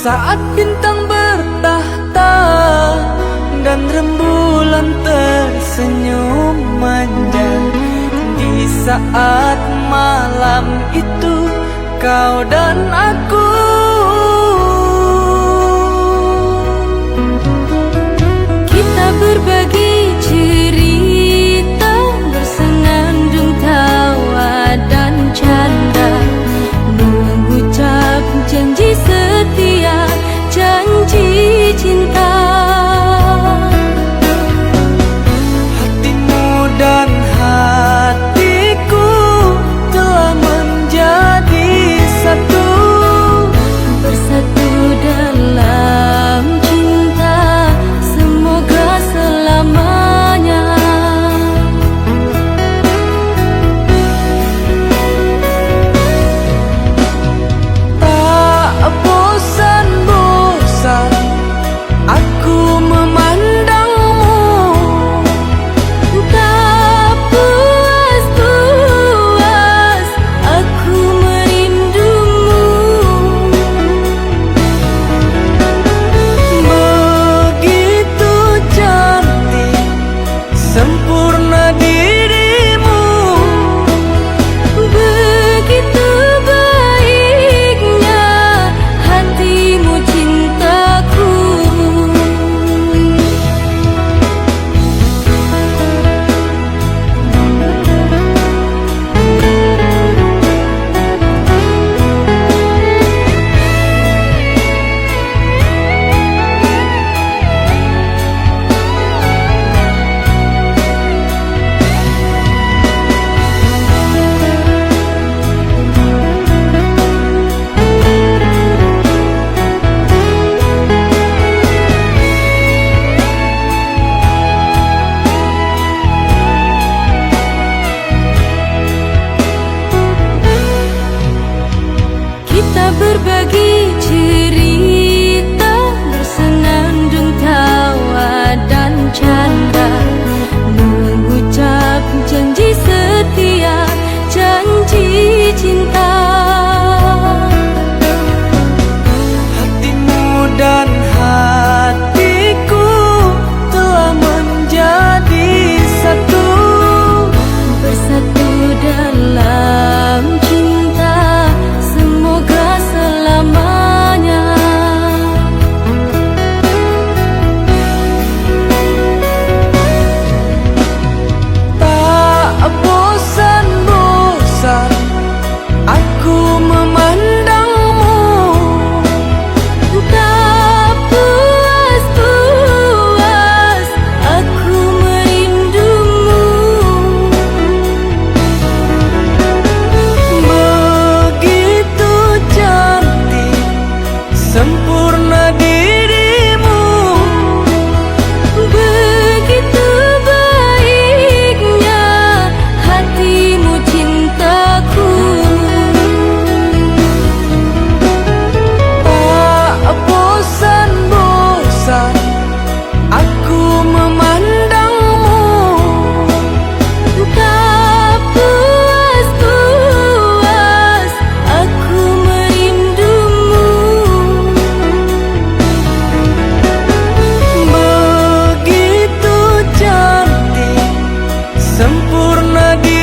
Saat bintang bertahta dan rembulan tersenyum manja, di saat malam itu kau dan aku kita berbagi cerita, bersenandung tawa dan canda, mengucap janji setia, janji cinta. Hatimu dan hatiku telah menjadi satu, bersatu dalam cinta, semoga selamanya. Tak bosan-bosan aku memandangmu, Tak puas-puas aku merindumu. begitu cantik, sempurna dirimu, Begitu baiknya hatimu cintaku. Kita berbagi cerita, bersenandung tawa dan canda, mengucap janji setia, janji cinta. hatimu dan hatiku telah menjadi satu, Bersatu dalam cinta, semoga selamanya. tak bosan-bosan aku memandangmu, Tak puas-puas aku merindumu. begitu cantik, sempurna dirimu, Begitu baiknya hatimu cintaku. tak bosan-bosan aku memandangmu, Tak puas-puas aku merindumu. begitu cantik, sempurna dirimu.